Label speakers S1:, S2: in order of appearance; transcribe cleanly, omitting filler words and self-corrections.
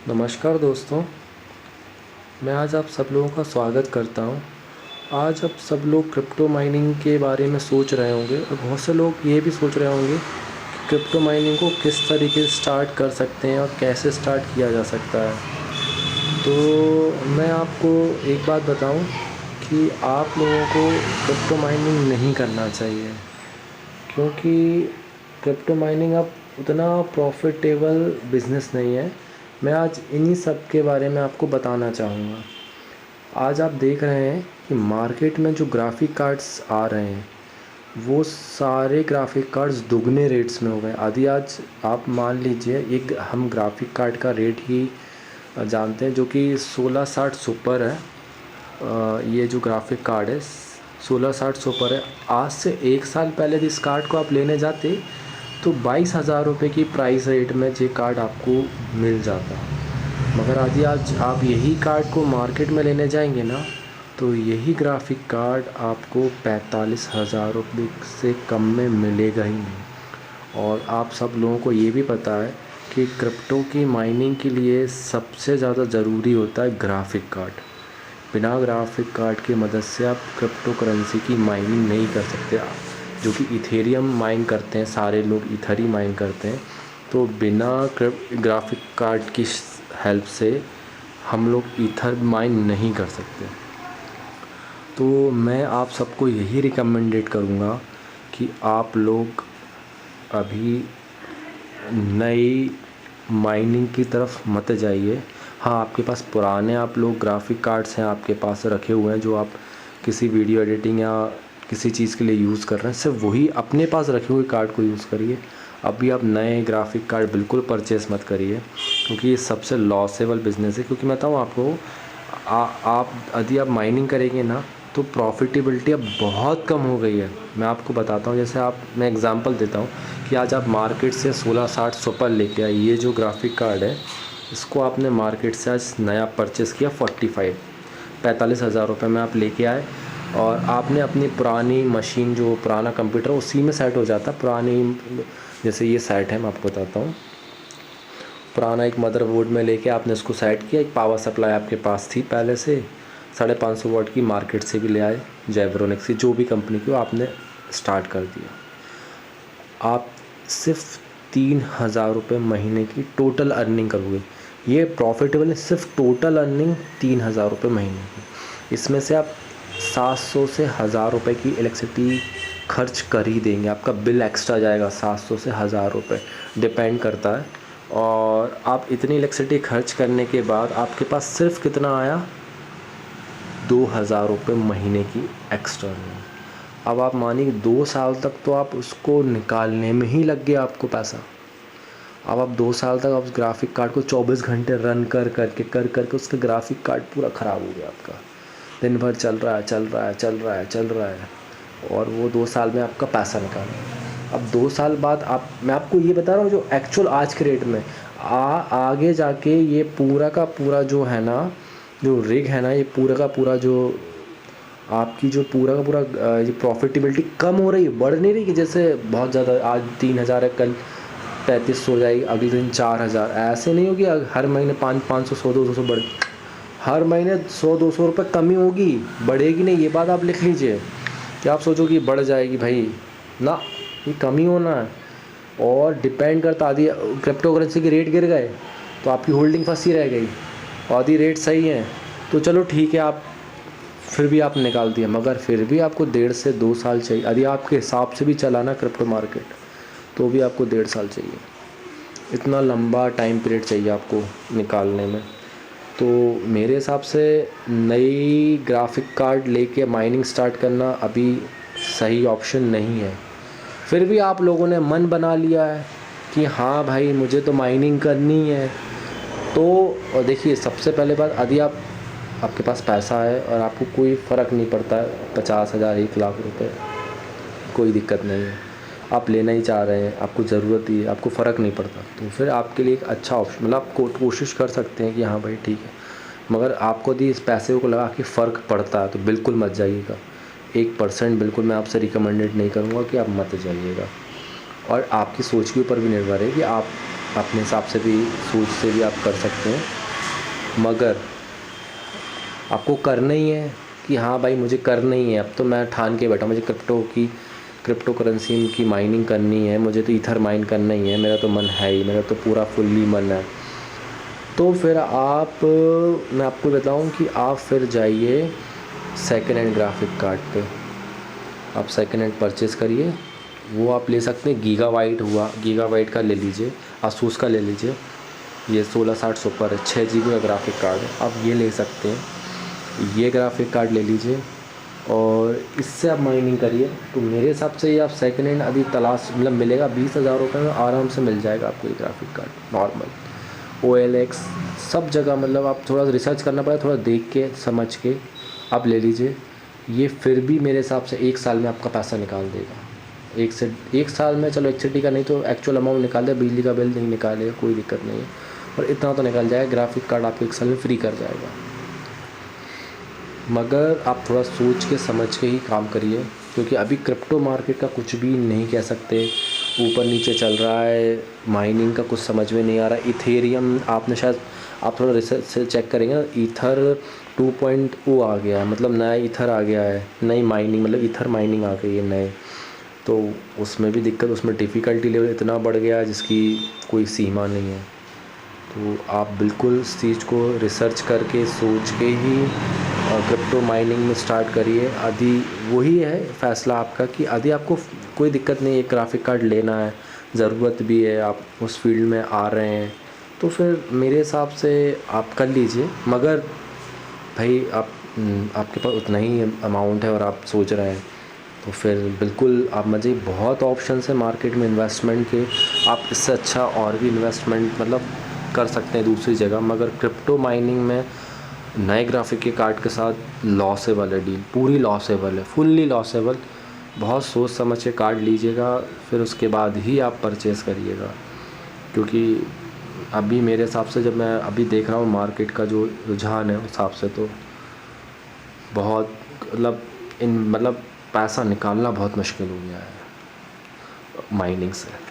S1: नमस्कार दोस्तों, मैं आज आप सब लोगों का स्वागत करता हूं। आज आप सब लोग क्रिप्टो माइनिंग के बारे में सोच रहे होंगे और बहुत से लोग ये भी सोच रहे होंगे कि क्रिप्टो माइनिंग को किस तरीके से स्टार्ट कर सकते हैं और कैसे स्टार्ट किया जा सकता है। तो मैं आपको एक बात बताऊं कि आप लोगों को क्रिप्टो माइनिंग नहीं करना चाहिए, क्योंकि क्रिप्टो माइनिंग अब उतना प्रॉफिटेबल बिज़नेस नहीं है। मैं आज इन्हीं सब के बारे में आपको बताना चाहूँगा। आज आप देख रहे हैं कि मार्केट में जो ग्राफिक कार्ड्स आ रहे हैं वो सारे ग्राफिक कार्ड्स दुगने रेट्स में हो गए। आदि आज आप मान लीजिए एक हम ग्राफिक कार्ड का रेट ही जानते हैं जो कि 1660 सुपर है। ये जो ग्राफिक कार्ड है 1660 सुपर है। आज से एक साल पहले इस कार्ड को आप लेने जाते तो 22,000 रुपये की प्राइस रेट में ये कार्ड आपको मिल जाता। मगर यदि आज आप यही कार्ड को मार्केट में लेने जाएंगे ना, तो यही ग्राफिक कार्ड आपको 45,000 रुपये से कम में मिलेगा ही नहीं। और आप सब लोगों को ये भी पता है कि क्रिप्टो की माइनिंग के लिए सबसे ज़्यादा ज़रूरी होता है ग्राफिक कार्ड। बिना ग्राफिक कार्ड की मदद से आप क्रिप्टो करेंसी की माइनिंग नहीं कर सकते। जो कि इथेरियम माइन करते हैं, सारे लोग इथर ही माइन करते हैं, तो बिना ग्राफिक कार्ड की हेल्प से हम लोग ईथर माइन नहीं कर सकते। तो मैं आप सबको यही रिकमेंडेड करूँगा कि आप लोग अभी नई माइनिंग की तरफ मत जाइए। हाँ, आपके पास पुराने आप लोग ग्राफिक कार्ड्स हैं आपके पास रखे हुए हैं जो आप किसी वीडियो एडिटिंग या किसी चीज़ के लिए यूज़ कर रहे हैं, सिर्फ वही अपने पास रखे हुए कार्ड को यूज़ करिए। अभी आप नए ग्राफिक कार्ड बिल्कुल परचेस मत करिए, क्योंकि ये सबसे लॉसेबल बिज़नेस है। क्योंकि मैं बताऊँ आपको, आप यदि आप माइनिंग करेंगे ना तो प्रॉफिटेबिलिटी अब बहुत कम हो गई है। मैं आपको बताता हूँ, जैसे मैं एग्ज़ाम्पल देता हूँ कि आज आप मार्केट से 1660 सुपर लेके आए। ये जो ग्राफिक कार्ड है इसको आपने मार्केट से आज नया परचेस किया 45,000 रुपये में आप लेके आए, और आपने अपनी पुरानी मशीन, जो पुराना कंप्यूटर उसी में सेट हो जाता। पुरानी जैसे ये सेट है, मैं आपको बताता हूँ। पुराना एक मदरबोर्ड में लेके आपने इसको सेट किया। एक पावर सप्लाई आपके पास थी पहले से 550 वाट की, मार्केट से भी ले आए, जेब्रोनिक्स की, जो भी कंपनी की, आपने स्टार्ट कर दिया। आप सिर्फ 3,000 रुपये महीने की टोटल अर्निंग करोगे। ये प्रॉफिटेबल है, सिर्फ टोटल अर्निंग 3,000 रुपये महीने की। इसमें से आप 700 से 1,000 रुपये की इलेक्ट्रिसिटी खर्च कर ही देंगे। आपका बिल एक्स्ट्रा जाएगा 700 से 1,000 रुपये, डिपेंड करता है। और आप इतनी इलेक्ट्रिसिटी खर्च करने के बाद आपके पास सिर्फ कितना आया, 2,000 रुपये महीने की एक्स्ट्रा अर्निंग। अब आप मानिए 2 साल तक तो आप उसको निकालने में ही लग गया आपको पैसा। अब आप 2 साल तक आप उस ग्राफिक कार्ड को 24 घंटे रन कर करके उसका ग्राफिक कार्ड पूरा ख़राब हो गया आपका। दिन भर चल रहा है, और वो 2 साल में आपका पैसा निकाला। अब 2 साल बाद मैं आपको ये बता रहा हूँ जो एक्चुअल आज के रेट में आगे जाके ये पूरा का पूरा जो है ना, जो रिग है ना, ये पूरा का पूरा जो आपकी जो पूरा का पूरा ये प्रॉफिटेबिलिटी कम हो रही है, बढ़ नहीं रही कि जैसे बहुत ज़्यादा आज 3,000 है, कल 3,500 हो जाएगी, अगले दिन 4,000। ऐसे नहीं होगी हर महीने 500, 100, 200 बढ़, हर महीने 100-200 रुपये कमी होगी, बढ़ेगी नहीं। ये बात आप लिख लीजिए कि आप सोचो कि बढ़ जाएगी, भाई ना, ये कमी होना है। और डिपेंड करता, आदि क्रिप्टो करेंसी के रेट गिर गए तो आपकी होल्डिंग फंसी रह गई, और आदि रेट सही है तो चलो ठीक है, आप फिर भी आप निकाल दिया। मगर फिर भी आपको 1.5 से 2 साल चाहिए। यदि आपके हिसाब से भी चलाना क्रिप्टो मार्केट, तो भी आपको 1.5 साल चाहिए। इतना लंबा टाइम पीरियड चाहिए आपको निकालने में। तो मेरे हिसाब से नई ग्राफिक कार्ड लेके माइनिंग स्टार्ट करना अभी सही ऑप्शन नहीं है। फिर भी आप लोगों ने मन बना लिया है कि हाँ भाई मुझे तो माइनिंग करनी है, तो देखिए, सबसे पहले बात, यदि आपके पास पैसा है और आपको कोई फ़र्क नहीं पड़ता है, 50,000 1 लाख रुपए, कोई दिक्कत नहीं है, आप लेना ही चाह रहे हैं, आपको ज़रूरत ही है, आपको फ़र्क नहीं पड़ता, तो फिर आपके लिए एक अच्छा ऑप्शन, मतलब आप कोशिश कर सकते हैं कि हाँ भाई ठीक है। मगर आपको यदि इस पैसे को लगा कि फ़र्क पड़ता है तो बिल्कुल मत जाइएगा। 1% बिल्कुल मैं आपसे रिकमेंडेड नहीं करूँगा कि आप मत जाइएगा। और आपकी सोच के ऊपर भी निर्भर है कि आप अपने हिसाब से भी सोच से भी आप कर सकते हैं, मगर आपको करना ही है कि हाँ भाई मुझे करना ही है। अब तो मैं ठान के बैठा, मुझे क्रिप्टो करेंसी की माइनिंग करनी है, मुझे तो ईथर माइन करना ही है, मेरा तो मन है ही, मेरा तो पूरा फुल्ली मन है। तो फिर मैं आपको बताऊं कि आप फिर जाइए सेकेंड हैंड ग्राफिक कार्ड पे, आप सेकेंड हैंड परचेज़ करिए। वो आप ले सकते हैं, गीगाबाइट का ले लीजिए, आसूस का ले लीजिए। ये 1660 सुपर है, 6 GB का ग्राफिक कार्ड है, आप ये ले सकते हैं। ये ग्राफिक कार्ड ले लीजिए और इससे आप माइनिंग करिए। तो मेरे हिसाब से ये आप सेकेंड हैंड अभी मिलेगा 20,000 रुपये में आराम से मिल जाएगा आपको ये ग्राफिक कार्ड नॉर्मल। OLX सब जगह, मतलब आप थोड़ा सा रिसर्च करना पड़ेगा, थोड़ा देख के समझ के आप ले लीजिए। ये फिर भी मेरे हिसाब से 1 साल में आपका पैसा निकाल देगा। 1 साल में, चलो इलेक्ट्रिसिटी का नहीं तो एक्चुअल अमाउंट निकाल दे, बिजली का बिल नहीं निकालेगा, कोई दिक्कत नहीं है, और इतना तो निकल जाएगा। ग्राफिक कार्ड आपको 1 साल में फ्री कर जाएगा। मगर आप थोड़ा सोच के समझ के ही काम करिए, क्योंकि अभी क्रिप्टो मार्केट का कुछ भी नहीं कह सकते, ऊपर नीचे चल रहा है, माइनिंग का कुछ समझ में नहीं आ रहा। इथेरियम आपने शायद, आप थोड़ा रिसर्च से चेक करेंगे ना, ईथर 2.0 आ गया है, मतलब नया ईथर आ गया है, नई माइनिंग, मतलब ईथर माइनिंग आ गई है नए। तो उसमें भी दिक्कत, उसमें डिफ़िकल्टी लेवल इतना बढ़ गया है जिसकी कोई सीमा नहीं है। तो आप बिल्कुल इस चीज़ को रिसर्च करके सोच के ही क्रिप्टो माइनिंग में स्टार्ट करिए। आदि वही है फ़ैसला आपका कि आदि आपको कोई दिक्कत नहीं है, ग्राफिक कार्ड लेना है, ज़रूरत भी है, आप उस फील्ड में आ रहे हैं, तो फिर मेरे हिसाब से आप कर लीजिए। मगर भाई आपके पास उतना ही अमाउंट है और आप सोच रहे हैं, तो फिर बिल्कुल आप मुझे, बहुत ऑप्शन है मार्केट में इन्वेस्टमेंट के, आप इससे अच्छा और भी इन्वेस्टमेंट मतलब कर सकते हैं दूसरी जगह। मगर क्रिप्टो माइनिंग में नए ग्राफिक के कार्ड के साथ लॉसेबल है डील, पूरी लॉसेबल है, फुल्ली लॉसेबल। बहुत सोच समझ के कार्ड लीजिएगा, फिर उसके बाद ही आप परचेज़ करिएगा। क्योंकि अभी मेरे हिसाब से, जब मैं अभी देख रहा हूँ मार्केट का जो रुझान है, उस हिसाब से तो बहुत मतलब पैसा निकालना बहुत मुश्किल हो गया है माइनिंग से।